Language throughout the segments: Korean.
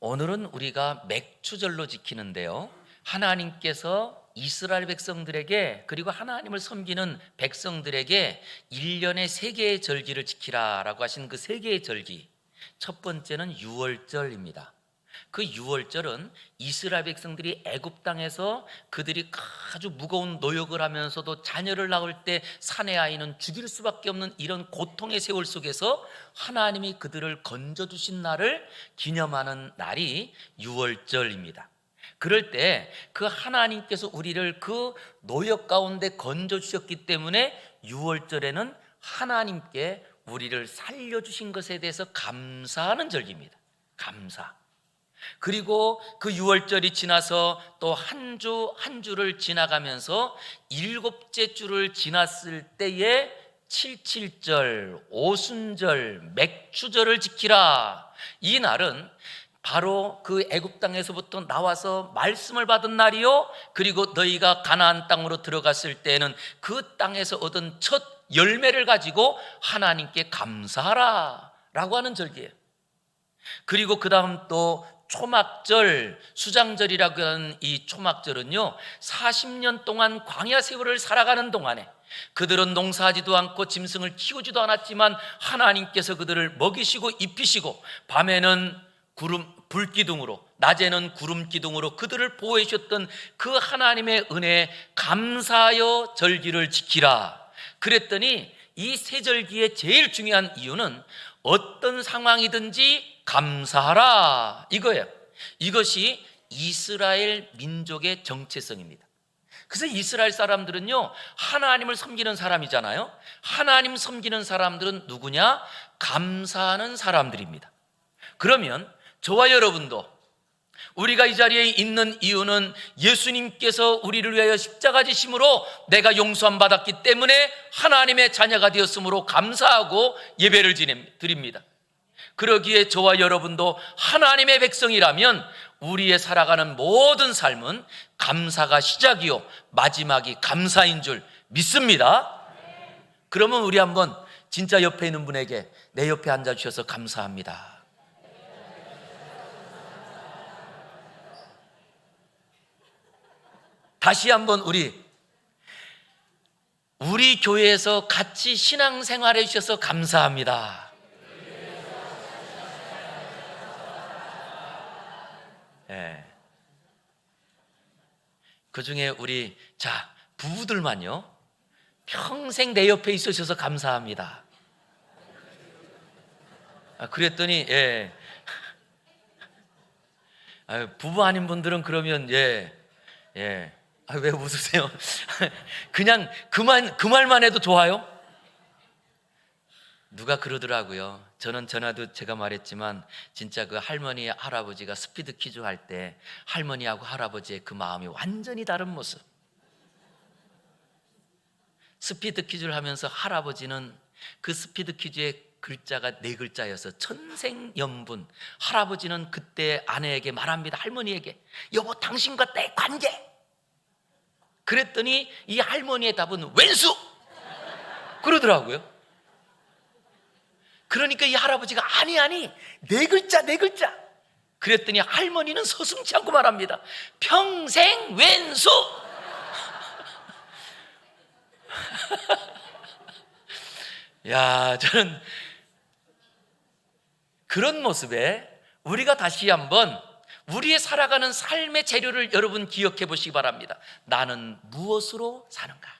오늘은 우리가 맥추절로 지키는데요, 하나님께서 이스라엘 백성들에게, 그리고 하나님을 섬기는 백성들에게 1년에 3개의 절기를 지키라라고 하신 그 3개의 절기, 첫 번째는 유월절입니다. 그 유월절은 이스라엘 백성들이 애굽 땅에서 그들이 아주 무거운 노역을 하면서도 자녀를 낳을 때 사내 아이는 죽일 수밖에 없는 이런 고통의 세월 속에서 하나님이 그들을 건져주신 날을 기념하는 날이 유월절입니다. 그럴 때 그 하나님께서 우리를 그 노역 가운데 건져주셨기 때문에 유월절에는 하나님께 우리를 살려주신 것에 대해서 감사하는 절기입니다. 감사. 그리고 그 유월절이 지나서 또 한 주 한 주를 지나가면서 7째 주를 지났을 때에 칠칠절, 오순절, 맥추절을 지키라. 이 날은 바로 그 애굽 땅에서부터 나와서 말씀을 받은 날이요, 그리고 너희가 가나안 땅으로 들어갔을 때는 그 땅에서 얻은 첫 열매를 가지고 하나님께 감사하라 라고 하는 절기예요. 그리고 그 다음 또 초막절, 수장절이라고 하는 이 초막절은요, 40년 동안 광야 세월을 살아가는 동안에 그들은 농사하지도 않고 짐승을 키우지도 않았지만 하나님께서 그들을 먹이시고 입히시고 밤에는 불기둥으로, 낮에는 구름기둥으로 그들을 보호해 주셨던 그 하나님의 은혜에 감사하여 절기를 지키라. 그랬더니 이 세 절기의 제일 중요한 이유는 어떤 상황이든지 감사하라, 이거예요. 이것이 이스라엘 민족의 정체성입니다. 그래서 이스라엘 사람들은요, 하나님을 섬기는 사람이잖아요. 하나님 섬기는 사람들은 누구냐? 감사하는 사람들입니다. 그러면 저와 여러분도 우리가 이 자리에 있는 이유는 예수님께서 우리를 위하여 십자가 지심으로 내가 용서함 받았기 때문에 하나님의 자녀가 되었으므로 감사하고 예배를 드립니다. 그러기에 저와 여러분도 하나님의 백성이라면 우리의 살아가는 모든 삶은 감사가 시작이요 마지막이 감사인 줄 믿습니다. 그러면 우리 한번 진짜 옆에 있는 분에게, 내 옆에 앉아주셔서 감사합니다, 다시 한번 우리 교회에서 같이 신앙생활 해주셔서 감사합니다. 네. 그 중에 우리 부부들만요, 평생 내 옆에 있으셔서 감사합니다. 그랬더니 부부 아닌 분들은 그러면 왜 웃으세요? 그냥 그 말만 해도 좋아요? 누가 그러더라고요. 저는 전에도 제가 말했지만 진짜 그 할머니 할아버지가 스피드 퀴즈 할 때 할머니하고 할아버지의 그 마음이 완전히 다른 모습. 스피드 퀴즈를 하면서 할아버지는 그 스피드 퀴즈의 글자가 4글자여서 천생연분. 할아버지는 그때 아내에게 말합니다. 할머니에게, 여보 당신과 내 관계. 그랬더니 이 할머니의 답은 왼수 그러더라고요. 그러니까 이 할아버지가 아니 4글자. 그랬더니 할머니는 서슴지 않고 말합니다. 평생 왼수. 저는 그런 모습에 우리가 다시 한번 우리의 살아가는 삶의 재료를 여러분 기억해 보시기 바랍니다. 나는 무엇으로 사는가?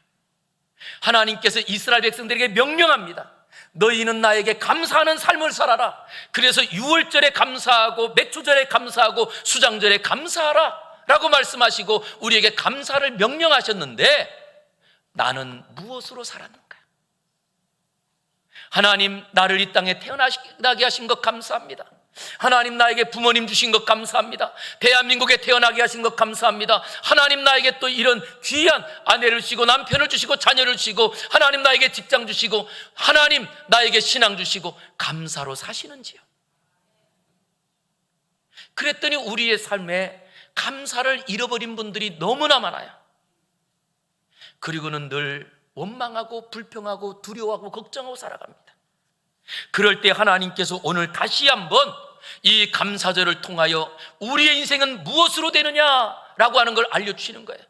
하나님께서 이스라엘 백성들에게 명령합니다. 너희는 나에게 감사하는 삶을 살아라. 그래서 유월절에 감사하고 맥추절에 감사하고 수장절에 감사하라 라고 말씀하시고 우리에게 감사를 명령하셨는데, 나는 무엇으로 살았는가? 하나님, 나를 이 땅에 태어나게 하신 것 감사합니다. 하나님, 나에게 부모님 주신 것 감사합니다. 대한민국에 태어나게 하신 것 감사합니다. 하나님, 나에게 또 이런 귀한 아내를 주시고 남편을 주시고 자녀를 주시고, 하나님 나에게 직장 주시고, 하나님 나에게 신앙 주시고, 감사로 사시는지요? 그랬더니 우리의 삶에 감사를 잃어버린 분들이 너무나 많아요. 그리고는 늘 원망하고 불평하고 두려워하고 걱정하고 살아갑니다. 그럴 때 하나님께서 오늘 다시 한번 이 감사절을 통하여 우리의 인생은 무엇으로 되느냐라고 하는 걸 알려주시는 거예요.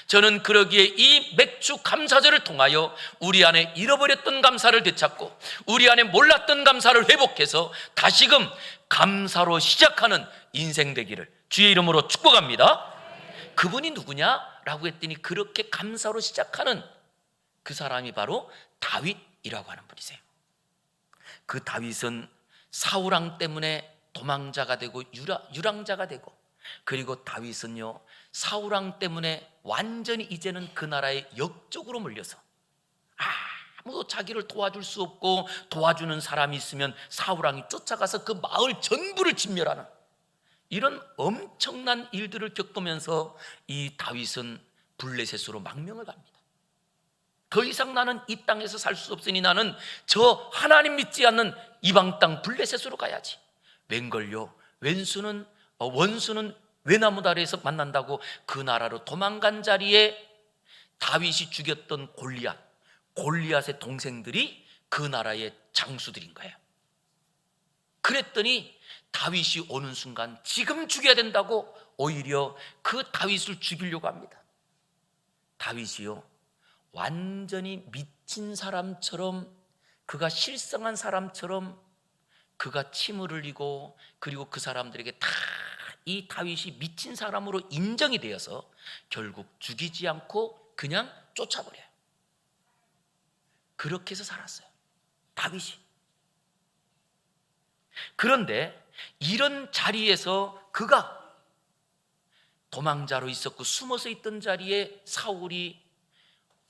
저는 그러기에 이 맥주 감사절을 통하여 우리 안에 잃어버렸던 감사를 되찾고 우리 안에 몰랐던 감사를 회복해서 다시금 감사로 시작하는 인생 되기를 주의 이름으로 축복합니다. 그분이 누구냐라고 했더니 그렇게 감사로 시작하는 그 사람이 바로 다윗이라고 하는 분이세요. 그 다윗은 사울왕 때문에 도망자가 되고 유랑자가 되고, 그리고 다윗은요 사울왕 때문에 완전히 이제는 그 나라의 역적으로 몰려서 아무도 자기를 도와줄 수 없고 도와주는 사람이 있으면 사울왕이 쫓아가서 그 마을 전부를 진멸하는 이런 엄청난 일들을 겪으면서 이 다윗은 블레셋으로 망명을 갑니다. 더 이상 나는 이 땅에서 살 수 없으니 나는 저 하나님 믿지 않는 이방 땅 블레셋으로 가야지. 웬걸요, 원수는 외나무 다리에서 만난다고 그 나라로 도망간 자리에 다윗이 죽였던 골리앗의 동생들이 그 나라의 장수들인 거예요. 그랬더니 다윗이 오는 순간 지금 죽여야 된다고 오히려 그 다윗을 죽이려고 합니다. 다윗이요 완전히 미친 사람처럼, 그가 실성한 사람처럼 그가 침을 흘리고, 그리고 그 사람들에게 다 이 다윗이 미친 사람으로 인정이 되어서 결국 죽이지 않고 그냥 쫓아버려요. 그렇게 해서 살았어요, 다윗이. 그런데 이런 자리에서 그가 도망자로 있었고 숨어서 있던 자리에 사울이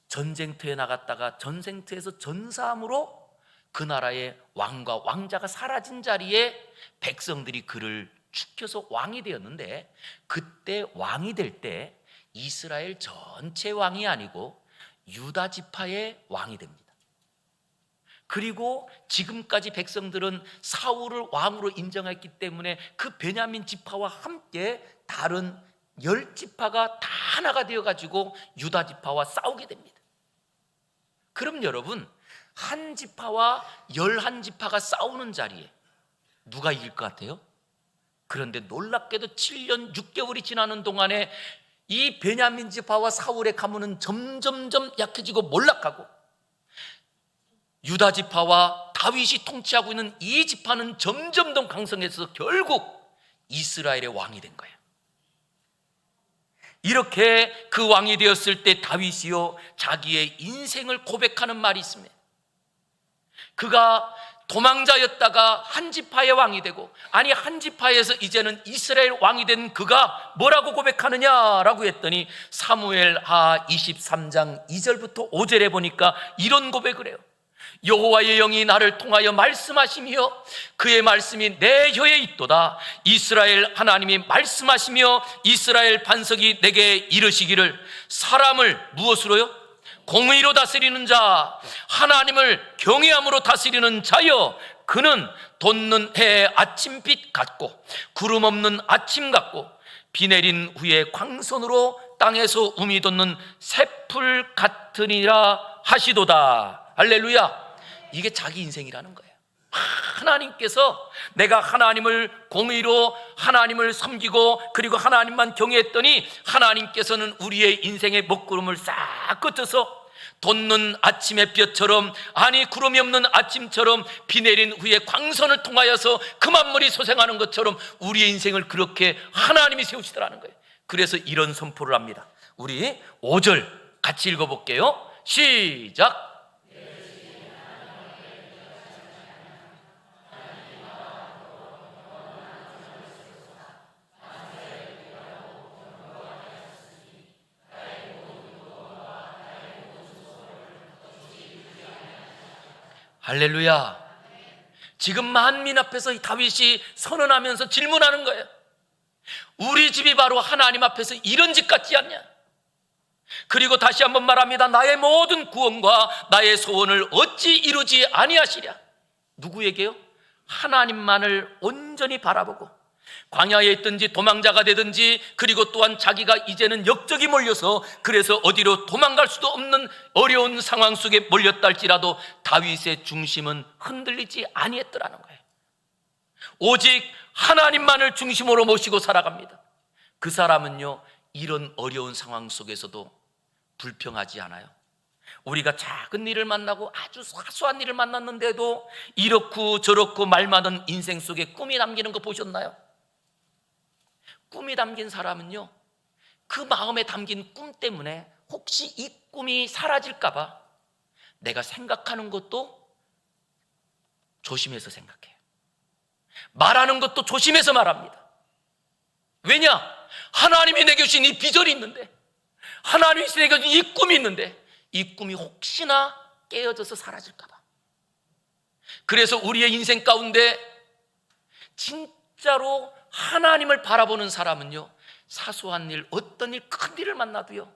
전쟁터에 나갔다가 전쟁터에서 전사함으로 그 나라의 왕과 왕자가 사라진 자리에 백성들이 그를 죽여서 왕이 되었는데, 그때 왕이 될 때 이스라엘 전체 왕이 아니고 유다 지파의 왕이 됩니다. 그리고 지금까지 백성들은 사울을 왕으로 인정했기 때문에 그 베냐민 지파와 함께 다른 10지파가 다 하나가 되어가지고 유다 지파와 싸우게 됩니다. 그럼 여러분, 한 지파와 11지파가 싸우는 자리에 누가 이길 것 같아요? 그런데 놀랍게도 7년 6개월이 지나는 동안에 이 베냐민 지파와 사울의 가문은 점점점 약해지고 몰락하고, 유다 지파와 다윗이 통치하고 있는 이 지파는 점점 더 강성해서 결국 이스라엘의 왕이 된 거예요. 이렇게 그 왕이 되었을 때 다윗이요 자기의 인생을 고백하는 말이 있습니다. 그가 도망자였다가 한 지파의 왕이 되고, 아니 한 지파에서 이제는 이스라엘 왕이 된 그가 뭐라고 고백하느냐라고 했더니 사무엘하 23장 2절부터 5절에 보니까 이런 고백을 해요. 여호와의 영이 나를 통하여 말씀하시며 그의 말씀이 내 혀에 있도다. 이스라엘 하나님이 말씀하시며 이스라엘 반석이 내게 이르시기를, 사람을 무엇으로요? 공의로 다스리는 자, 하나님을 경외함으로 다스리는 자여, 그는 돋는 해의 아침빛 같고 구름 없는 아침 같고 비 내린 후에 광선으로 땅에서 움이 돋는 새풀 같으니라 하시도다. 할렐루야. 이게 자기 인생이라는 거예요. 하나님께서 내가 하나님을 공의로 하나님을 섬기고 그리고 하나님만 경외했더니 하나님께서는 우리의 인생의 먹구름을 싹 걷어서 돋는 아침의 볕처럼, 아니 구름이 없는 아침처럼 비 내린 후에 광선을 통하여서 그 만물이 소생하는 것처럼 우리의 인생을 그렇게 하나님이 세우시더라는 거예요. 그래서 이런 선포를 합니다. 우리 5절 같이 읽어볼게요. 시작. 할렐루야. 지금 만민 앞에서 다윗이 선언하면서 질문하는 거예요. 우리 집이 바로 하나님 앞에서 이런 집 같지 않냐? 그리고 다시 한번 말합니다. 나의 모든 구원과 나의 소원을 어찌 이루지 아니하시랴? 누구에게요? 하나님만을 온전히 바라보고 광야에 있든지 도망자가 되든지, 그리고 또한 자기가 이제는 역적이 몰려서 그래서 어디로 도망갈 수도 없는 어려운 상황 속에 몰렸다 할지라도 다윗의 중심은 흔들리지 아니했더라는 거예요. 오직 하나님만을 중심으로 모시고 살아갑니다. 그 사람은요, 이런 어려운 상황 속에서도 불평하지 않아요. 우리가 작은 일을 만나고 아주 사소한 일을 만났는데도 이렇고 저렇고 말 많은 인생 속에 꿈이 담기는 거 보셨나요? 꿈이 담긴 사람은요, 그 마음에 담긴 꿈 때문에 혹시 이 꿈이 사라질까 봐 내가 생각하는 것도 조심해서 생각해요. 말하는 것도 조심해서 말합니다. 왜냐? 하나님이 내게 주신 이 비전이 있는데, 하나님이 내게 주신 이 꿈이 있는데, 이 꿈이 혹시나 깨어져서 사라질까 봐. 그래서 우리의 인생 가운데 진짜로 하나님을 바라보는 사람은요, 사소한 일, 어떤 일, 큰 일을 만나도요,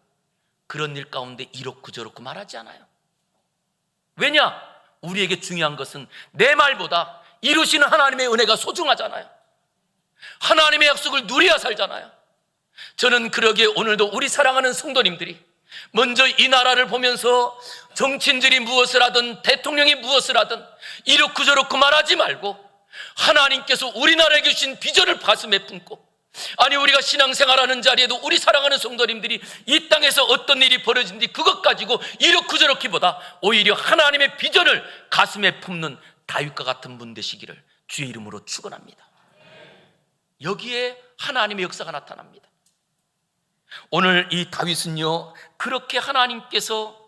그런 일 가운데 이렇고 저렇고 말하지 않아요. 왜냐? 우리에게 중요한 것은 내 말보다 이루시는 하나님의 은혜가 소중하잖아요. 하나님의 약속을 누려야 살잖아요. 저는 그러기에 오늘도 우리 사랑하는 성도님들이 먼저 이 나라를 보면서 정치인들이 무엇을 하든 대통령이 무엇을 하든 이렇고 저렇고 말하지 말고 하나님께서 우리나라에게 주신 비전을 가슴에 품고, 아니 우리가 신앙생활하는 자리에도 우리 사랑하는 성도님들이 이 땅에서 어떤 일이 벌어진지 그것 가지고 이렇고 저렇기보다 오히려 하나님의 비전을 가슴에 품는 다윗과 같은 분 되시기를 주의 이름으로 축원합니다. 여기에 하나님의 역사가 나타납니다. 오늘 이 다윗은요, 그렇게 하나님께서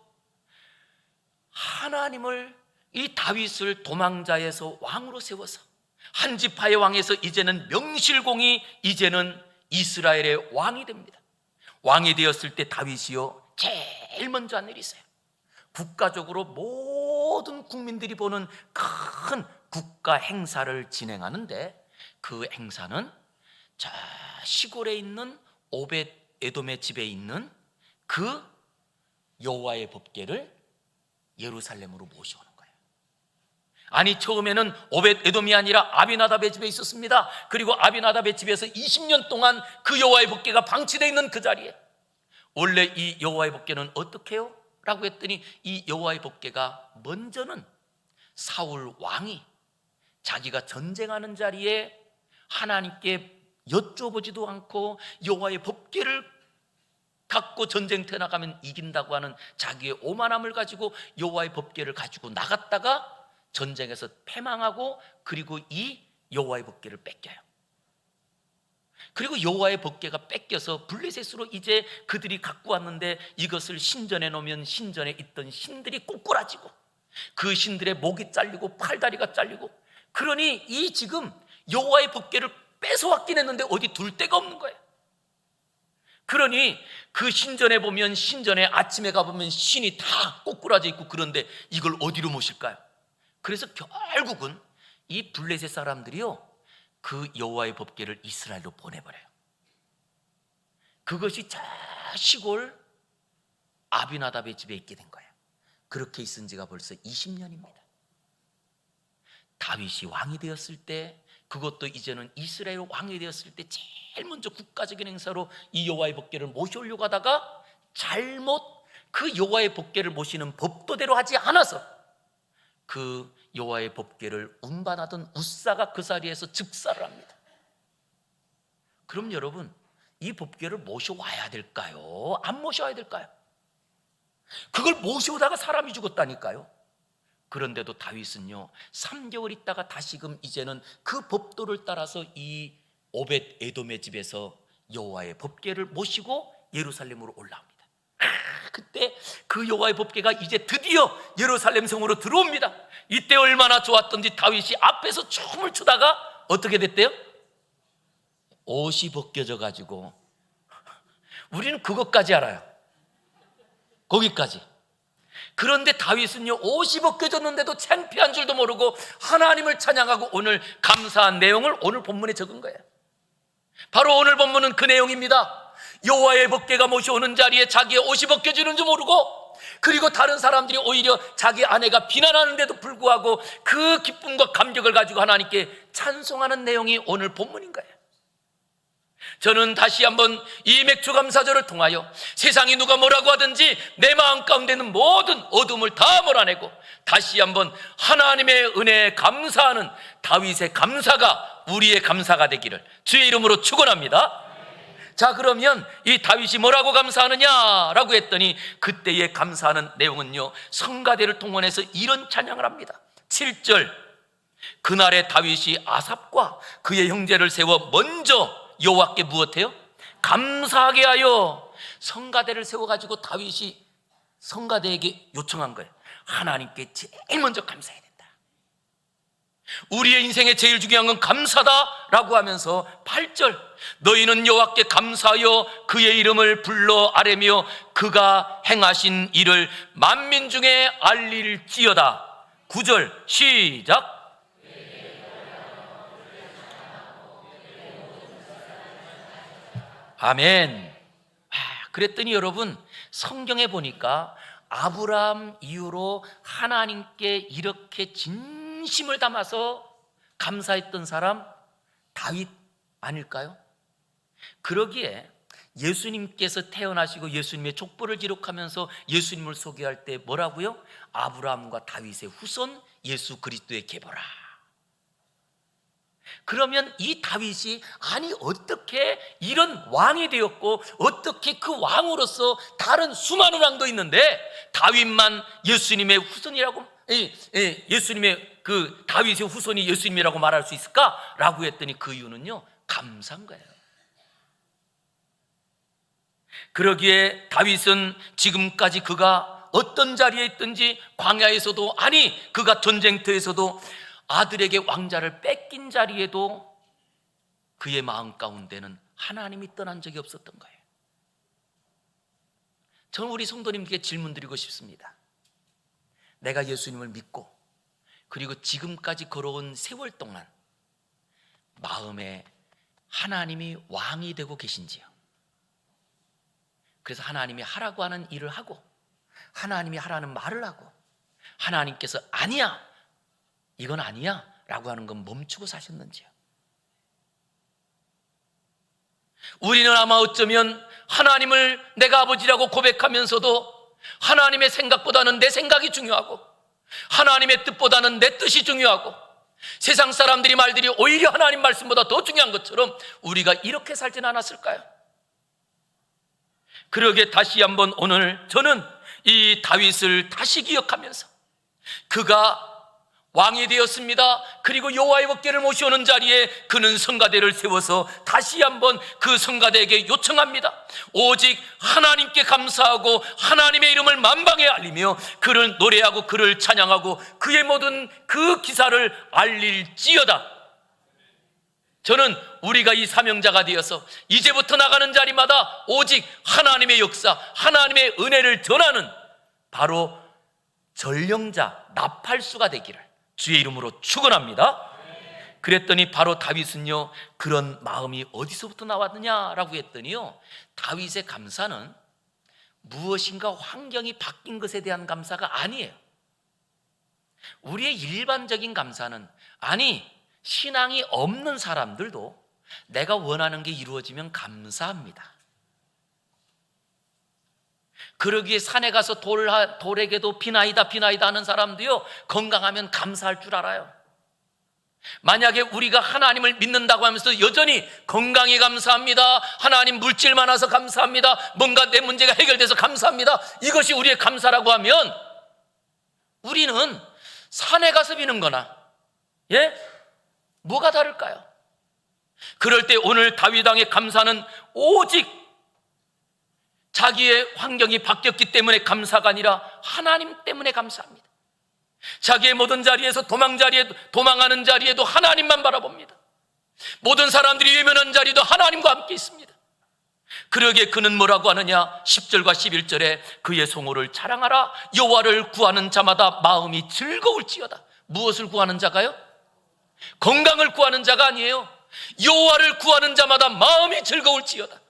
이 다윗을 도망자에서 왕으로 세워서 한 지파의 왕에서 이제는 명실공히 이제는 이스라엘의 왕이 됩니다. 왕이 되었을 때 다윗이요, 제일 먼저 한 일이 있어요. 국가적으로 모든 국민들이 보는 큰 국가 행사를 진행하는데, 그 행사는 저 시골에 있는 오벳 에돔의 집에 있는 그 여호와의 법궤를 예루살렘으로 모셔오는 거예요. 아니 처음에는 오벳 에돔이 아니라 아비나답의 집에 있었습니다. 그리고 아비나답의 집에서 20년 동안 그 여호와의 법궤가 방치되어 있는 그 자리에 원래 이 여호와의 법궤는 어떻게 해요? 라고 했더니 이 여호와의 법궤가 먼저는 사울 왕이 자기가 전쟁하는 자리에 하나님께 여쭤보지도 않고 여호와의 법궤를 갖고 전쟁터에 나가면 이긴다고 하는 자기의 오만함을 가지고 여호와의 법궤를 가지고 나갔다가 전쟁에서 패망하고, 그리고 이 여호와의 법궤를 뺏겨요. 그리고 여호와의 법궤가 뺏겨서 블레셋으로 이제 그들이 갖고 왔는데, 이것을 신전에 놓으면 신전에 있던 신들이 꼬꾸라지고 그 신들의 목이 잘리고 팔다리가 잘리고, 그러니 이 지금 여호와의 법궤를 뺏어왔긴 했는데 어디 둘 데가 없는 거예요. 그러니 그 신전에 보면, 신전에 아침에 가보면 신이 다 꼬꾸라져 있고, 그런데 이걸 어디로 모실까요? 그래서 결국은 이 블레셋 사람들이요, 그 여호와의 법궤를 이스라엘로 보내버려요. 그것이 저 시골 아비나답의 집에 있게 된 거예요. 그렇게 있은 지가 벌써 20년입니다. 다윗이 왕이 되었을 때, 그것도 이제는 이스라엘 왕이 되었을 때 제일 먼저 국가적인 행사로 이 여호와의 법궤를 모셔오려고 하다가 잘못 그 여호와의 법궤를 모시는 법도대로 하지 않아서 그 여호와의 법궤를 운반하던 웃사가 그 자리에서 즉사를 합니다. 그럼 여러분, 이 법궤를 모셔와야 될까요? 안 모셔와야 될까요? 그걸 모셔오다가 사람이 죽었다니까요. 그런데도 다윗은요, 3개월 있다가 다시금 이제는 그 법도를 따라서 이 오벳 에돔의 집에서 여호와의 법궤를 모시고 예루살렘으로 올라옵니다. 그때 그 여호와의 법궤가 이제 드디어 예루살렘 성으로 들어옵니다. 이때 얼마나 좋았던지 다윗이 앞에서 춤을 추다가 어떻게 됐대요? 옷이 벗겨져 가지고, 우리는 그것까지 알아요. 거기까지. 그런데 다윗은요, 옷이 벗겨졌는데도 창피한 줄도 모르고 하나님을 찬양하고 오늘 감사한 내용을 오늘 본문에 적은 거예요. 바로 오늘 본문은 그 내용입니다. 여호와의 법궤가 모셔오는 자리에 자기의 옷이 벗겨지는 줄 모르고, 그리고 다른 사람들이 오히려 자기 아내가 비난하는데도 불구하고 그 기쁨과 감격을 가지고 하나님께 찬송하는 내용이 오늘 본문인 거예요. 저는 다시 한번 이 맥주감사절을 통하여 세상이 누가 뭐라고 하든지 내 마음 가운데는 모든 어둠을 다 몰아내고 다시 한번 하나님의 은혜에 감사하는 다윗의 감사가 우리의 감사가 되기를 주의 이름으로 축원합니다. 자, 그러면 이 다윗이 뭐라고 감사하느냐라고 했더니 그때의 감사하는 내용은요, 성가대를 통원해서 이런 찬양을 합니다. 7절, 그날의 다윗이 아삽과 그의 형제를 세워 먼저 여호와께 무엇해요? 감사하게 하여. 성가대를 세워가지고 다윗이 성가대에게 요청한 거예요. 하나님께 제일 먼저 감사해야 된다. 우리의 인생에 제일 중요한 건 감사다라고 하면서 8절, 너희는 여호와께 감사하여 그의 이름을 불러 아뢰며 그가 행하신 일을 만민 중에 알릴지어다. 9절 시작. 아멘. 그랬더니 여러분, 성경에 보니까 아브라함 이후로 하나님께 이렇게 진심을 담아서 감사했던 사람 다윗 아닐까요? 그러기에 예수님께서 태어나시고 예수님의 족보를 기록하면서 예수님을 소개할 때 뭐라고요? 아브라함과 다윗의 후손 예수 그리스도의 계보라. 그러면 이 다윗이 아니 어떻게 이런 왕이 되었고 어떻게 그 왕으로서 다른 수많은 왕도 있는데 다윗만 예수님의 후손이라고, 예수님의 그 다윗의 후손이 예수님이라고 말할 수 있을까라고 했더니 그 이유는요, 감사한 거예요. 그러기에 다윗은 지금까지 그가 어떤 자리에 있든지 광야에서도, 아니 그가 전쟁터에서도 아들에게 왕자를 뺏긴 자리에도 그의 마음 가운데는 하나님이 떠난 적이 없었던 거예요. 저는 우리 성도님께 질문 드리고 싶습니다. 내가 예수님을 믿고 그리고 지금까지 걸어온 세월 동안 마음에 하나님이 왕이 되고 계신지요? 그래서 하나님이 하라고 하는 일을 하고 하나님이 하라는 말을 하고 하나님께서 아니야, 이건 아니야 라고 하는 건 멈추고 사셨는지요? 우리는 아마 어쩌면 하나님을 내가 아버지라고 고백하면서도 하나님의 생각보다는 내 생각이 중요하고 하나님의 뜻보다는 내 뜻이 중요하고 세상 사람들이 말들이 오히려 하나님 말씀보다 더 중요한 것처럼 우리가 이렇게 살진 않았을까요? 그러게 다시 한번 오늘 저는 이 다윗을 다시 기억하면서 그가 왕이 되었습니다. 그리고 여호와의 법궤를 모셔오는 자리에 그는 성가대를 세워서 다시 한번 그 성가대에게 요청합니다. 오직 하나님께 감사하고 하나님의 이름을 만방에 알리며 그를 노래하고 그를 찬양하고 그의 모든 그 기사를 알릴지어다. 저는 우리가 이 사명자가 되어서 이제부터 나가는 자리마다 오직 하나님의 역사, 하나님의 은혜를 전하는 바로 전령자, 나팔수가 되기를 주의 이름으로 축원합니다. 그랬더니 바로 다윗은요, 그런 마음이 어디서부터 나왔느냐라고 했더니요, 다윗의 감사는 무엇인가 환경이 바뀐 것에 대한 감사가 아니에요. 우리의 일반적인 감사는, 아니 신앙이 없는 사람들도 내가 원하는 게 이루어지면 감사합니다. 그러기에 산에 가서 돌에게도 비나이다 비나이다 하는 사람도요, 건강하면 감사할 줄 알아요. 만약에 우리가 하나님을 믿는다고 하면서 여전히 건강에 감사합니다, 하나님 물질 많아서 감사합니다, 뭔가 내 문제가 해결돼서 감사합니다, 이것이 우리의 감사라고 하면 우리는 산에 가서 비는 거나 뭐가 다를까요? 그럴 때 오늘 다윗 왕의 감사는 오직 자기의 환경이 바뀌었기 때문에 감사가 아니라 하나님 때문에 감사합니다. 자기의 모든 자리에서 도망하는 자리에도 하나님만 바라봅니다. 모든 사람들이 외면한 자리도 하나님과 함께 있습니다. 그러기에 그는 뭐라고 하느냐, 10절과 11절에 그의 성호를 자랑하라. 여호와를 구하는 자마다 마음이 즐거울지어다. 무엇을 구하는 자가요? 건강을 구하는 자가 아니에요. 여호와를 구하는 자마다 마음이 즐거울지어다.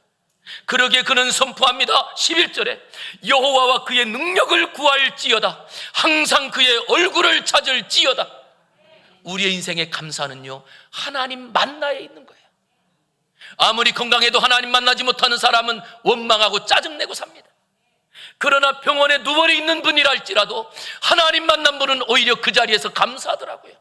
그러기에 그는 선포합니다. 11절에 여호와와 그의 능력을 구할지어다. 항상 그의 얼굴을 찾을지어다. 우리의 인생의 감사는요, 하나님 만나에 있는 거예요. 아무리 건강해도 하나님 만나지 못하는 사람은 원망하고 짜증내고 삽니다. 그러나 병원에 누워 있는 분이랄지라도 하나님 만난 분은 오히려 그 자리에서 감사하더라고요.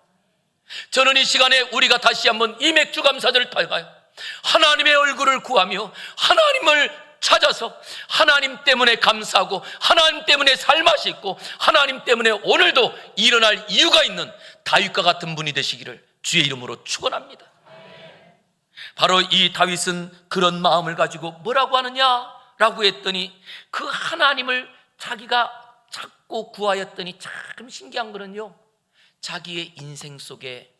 저는 이 시간에 우리가 다시 한번 이 맥주 감사절을 통하여 하나님의 얼굴을 구하며 하나님을 찾아서 하나님 때문에 감사하고 하나님 때문에 살맛이 있고 하나님 때문에 오늘도 일어날 이유가 있는 다윗과 같은 분이 되시기를 주의 이름으로 축원합니다. 바로 이 다윗은 그런 마음을 가지고 뭐라고 하느냐라고 했더니 그 하나님을 자기가 찾고 구하였더니 참 신기한 거는요, 자기의 인생 속에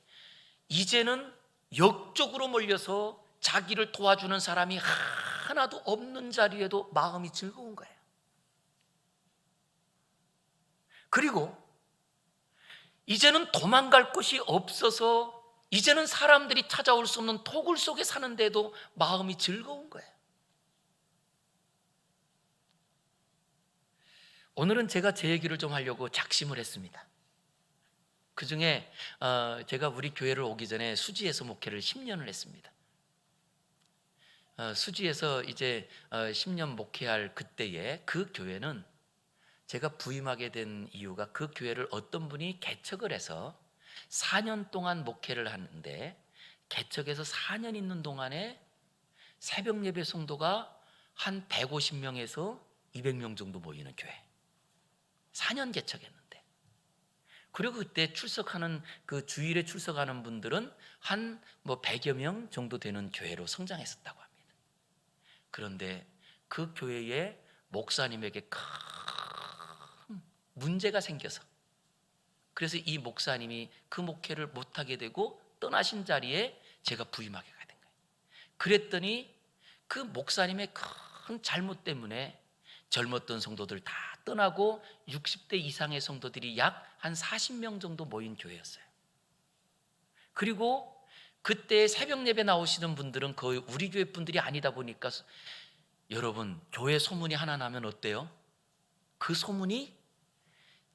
이제는 역적으로 몰려서 자기를 도와주는 사람이 하나도 없는 자리에도 마음이 즐거운 거예요. 그리고 이제는 도망갈 곳이 없어서 이제는 사람들이 찾아올 수 없는 토굴 속에 사는데도 마음이 즐거운 거예요. 오늘은 제가 제 얘기를 좀 하려고 작심을 했습니다. 그 중에 제가 우리 교회를 오기 전에 수지에서 목회를 10년을 했습니다. 수지에서 이제 10년 목회할 그때에 그 교회는 제가 부임하게 된 이유가 그 교회를 어떤 분이 개척을 해서 4년 동안 목회를 하는데 개척해서 4년 있는 동안에 새벽 예배 성도가 한 150명에서 200명 정도 모이는 교회. 4년 개척했는데, 그리고 그때 출석하는 그 주일에 출석하는 분들은 한 100여 명 정도 되는 교회로 성장했었다고 합니다. 그런데 그 교회에 목사님에게 큰 문제가 생겨서, 그래서 이 목사님이 그 목회를 못하게 되고 떠나신 자리에 제가 부임하게 된 거예요. 그랬더니 그 목사님의 큰 잘못 때문에 젊었던 성도들 다 떠나고 60대 이상의 성도들이 약 한 40명 정도 모인 교회였어요. 그리고 그때 새벽 예배 나오시는 분들은 거의 우리 교회 분들이 아니다 보니까, 여러분, 교회 소문이 하나 나면 어때요? 그 소문이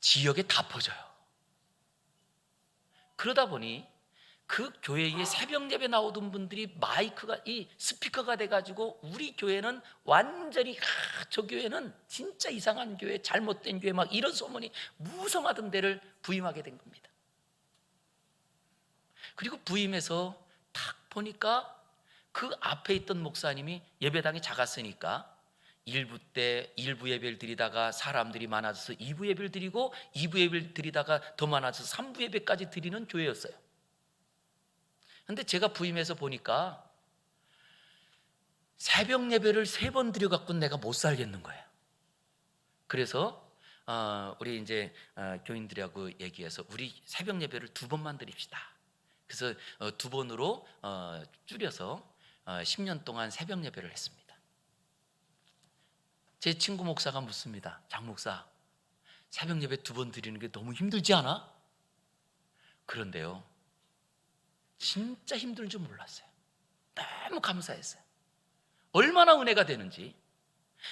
지역에 다 퍼져요. 그러다 보니 그 교회에 새벽 예배 나오던 분들이 마이크가, 이 스피커가 돼가지고 우리 교회는 완전히 저 교회는 진짜 이상한 교회, 잘못된 교회, 막 이런 소문이 무성하던 데를 부임하게 된 겁니다. 그리고 부임해서 딱 보니까 그 앞에 있던 목사님이 예배당이 작았으니까 1부 때 1부 예배를 드리다가 사람들이 많아져서 2부 예배를 드리고 2부 예배를 드리다가 더 많아져서 3부 예배까지 드리는 교회였어요. 근데 제가 부임해서 보니까 새벽 예배를 3번 드려갖고 내가 못 살겠는 거예요. 그래서 우리 이제 교인들하고 얘기해서 우리 새벽 예배를 2번만 드립시다. 그래서 2번으로 줄여서 10년 동안 새벽 예배를 했습니다. 제 친구 목사가 묻습니다. 장 목사, 새벽 예배 2번 드리는 게 너무 힘들지 않아? 그런데요, 진짜 힘든 줄 몰랐어요. 너무 감사했어요. 얼마나 은혜가 되는지.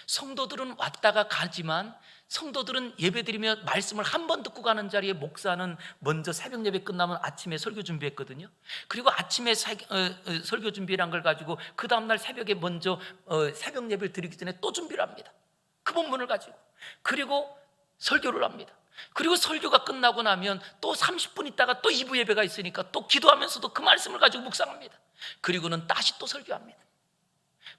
성도들은 왔다가 가지만 성도들은 예배드리며 말씀을 한 번 듣고 가는 자리에 목사는 먼저 새벽 예배 끝나면 아침에 설교 준비했거든요. 그리고 아침에 설교 준비란 걸 가지고 그 다음날 새벽에 먼저 새벽 예배를 드리기 전에 또 준비를 합니다. 그 본문을 가지고. 그리고 설교를 합니다. 그리고 설교가 끝나고 나면 또 30분 있다가 또 2부 예배가 있으니까 또 기도하면서도 그 말씀을 가지고 묵상합니다. 그리고는 다시 또 설교합니다.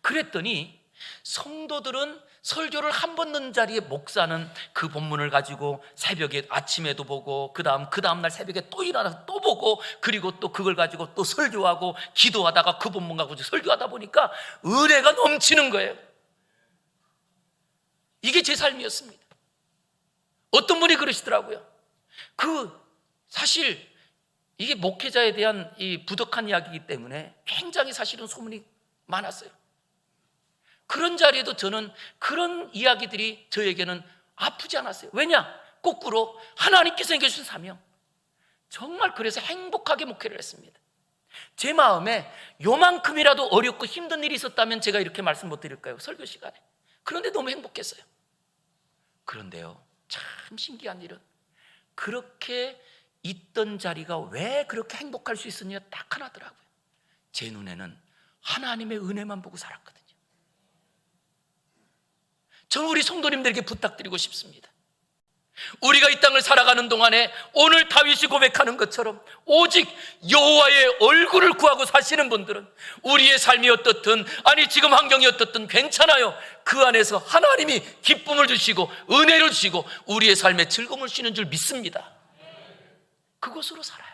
그랬더니 성도들은 설교를 한 번 넣은 자리에 목사는 그 본문을 가지고 새벽에 아침에도 보고 그 다음날 새벽에 또 일어나서 또 보고, 그리고 또 그걸 가지고 또 설교하고 기도하다가 그 본문 가지고 설교하다 보니까 은혜가 넘치는 거예요. 이게 제 삶이었습니다. 어떤 분이 그러시더라고요. 사실 이게 목회자에 대한 이 부덕한 이야기이기 때문에 굉장히 사실은 소문이 많았어요. 그런 자리에도 저는 그런 이야기들이 저에게는 아프지 않았어요. 왜냐? 거꾸로 하나님께서 주신 사명, 정말 그래서 행복하게 목회를 했습니다. 제 마음에 요만큼이라도 어렵고 힘든 일이 있었다면 제가 이렇게 말씀 못 드릴까요? 설교 시간에. 그런데 너무 행복했어요. 그런데요, 참 신기한 일은 그렇게 있던 자리가 왜 그렇게 행복할 수 있었냐 딱 하나더라고요. 제 눈에는 하나님의 은혜만 보고 살았거든요. 저는 우리 성도님들에게 부탁드리고 싶습니다. 우리가 이 땅을 살아가는 동안에 오늘 다윗이 고백하는 것처럼 오직 여호와의 얼굴을 구하고 사시는 분들은 우리의 삶이 어떻든, 아니 지금 환경이 어떻든 괜찮아요. 그 안에서 하나님이 기쁨을 주시고 은혜를 주시고 우리의 삶에 즐거움을 주시는 줄 믿습니다. 그것으로 살아요.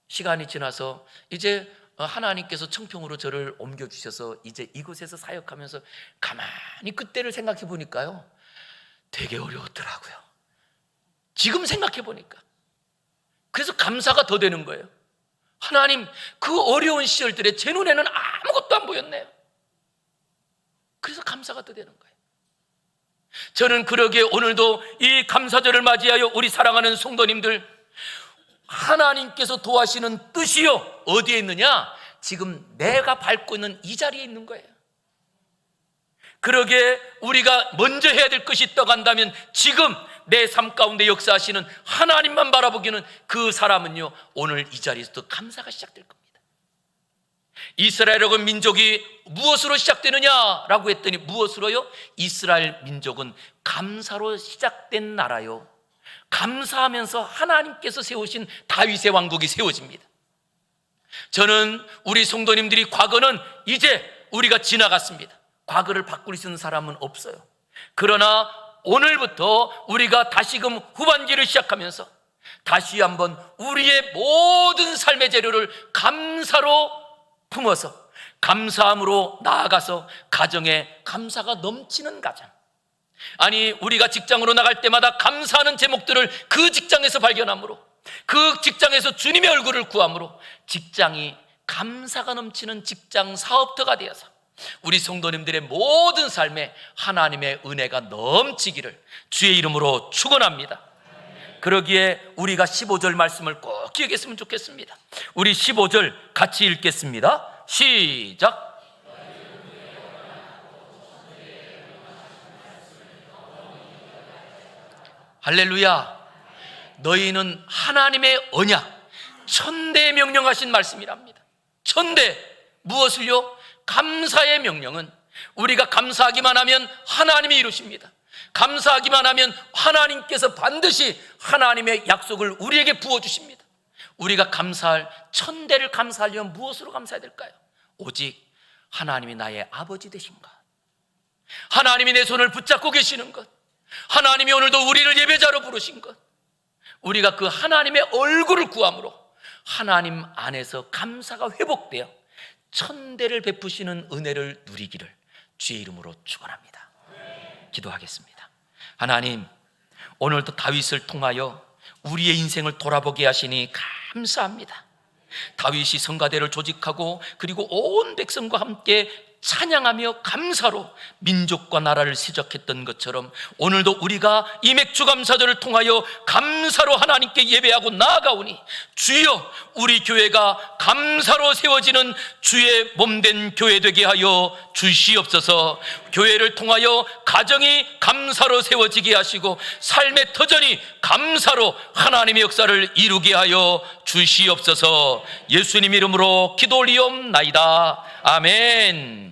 시간이 지나서 이제 하나님께서 청평으로 저를 옮겨주셔서 이제 이곳에서 사역하면서 가만히 그때를 생각해 보니까요, 되게 어려웠더라고요. 지금 생각해 보니까. 그래서 감사가 더 되는 거예요. 하나님, 그 어려운 시절들에 제 눈에는 아무것도 안 보였네요. 그래서 감사가 더 되는 거예요. 저는 그러기에 오늘도 이 감사절을 맞이하여 우리 사랑하는 성도님들, 하나님께서 도와시는 뜻이요 어디에 있느냐? 지금 내가 밟고 있는 이 자리에 있는 거예요. 그러기에 우리가 먼저 해야 될 것이 있다고 한다면 지금 내 삶 가운데 역사하시는 하나님만 바라보기는 그 사람은요, 오늘 이 자리에서도 감사가 시작될 겁니다. 이스라엘이라고 민족이 무엇으로 시작되느냐라고 했더니 무엇으로요? 이스라엘 민족은 감사로 시작된 나라요, 감사하면서 하나님께서 세우신 다윗의 왕국이 세워집니다. 저는 우리 성도님들이 과거는 이제 우리가 지나갔습니다. 과거를 바꿀 수 있는 사람은 없어요. 그러나 오늘부터 우리가 다시금 후반기를 시작하면서 다시 한번 우리의 모든 삶의 재료를 감사로 품어서 감사함으로 나아가서 가정에 감사가 넘치는 가정, 아니 우리가 직장으로 나갈 때마다 감사하는 제목들을 그 직장에서 발견함으로, 그 직장에서 주님의 얼굴을 구함으로 직장이 감사가 넘치는 직장 사업터가 되어서 우리 성도님들의 모든 삶에 하나님의 은혜가 넘치기를 주의 이름으로 축원합니다. 그러기에 우리가 15절 말씀을 꼭 기억했으면 좋겠습니다. 우리 15절 같이 읽겠습니다. 시작. 할렐루야. 너희는 하나님의 언약, 천대에 명령하신 말씀이랍니다. 천대, 무엇을요? 감사의 명령은 우리가 감사하기만 하면 하나님이 이루십니다. 감사하기만 하면 하나님께서 반드시 하나님의 약속을 우리에게 부어주십니다. 우리가 감사할, 천대를 감사하려면 무엇으로 감사해야 될까요? 오직 하나님이 나의 아버지 되신 것, 하나님이 내 손을 붙잡고 계시는 것, 하나님이 오늘도 우리를 예배자로 부르신 것, 우리가 그 하나님의 얼굴을 구함으로 하나님 안에서 감사가 회복되어 천대를 베푸시는 은혜를 누리기를 주의 이름으로 축원합니다. 기도하겠습니다. 하나님, 오늘도 다윗을 통하여 우리의 인생을 돌아보게 하시니 감사합니다. 다윗이 성가대를 조직하고 그리고 온 백성과 함께 찬양하며 감사로 민족과 나라를 세적했던 것처럼 오늘도 우리가 이 맥주감사절을 통하여 감사로 하나님께 예배하고 나아가오니 주여, 우리 교회가 감사로 세워지는 주의 몸된 교회 되게 하여 주시옵소서. 교회를 통하여 가정이 감사로 세워지게 하시고 삶의 터전이 감사로 하나님의 역사를 이루게 하여 주시옵소서. 예수님 이름으로 기도 올리옵나이다. 아멘.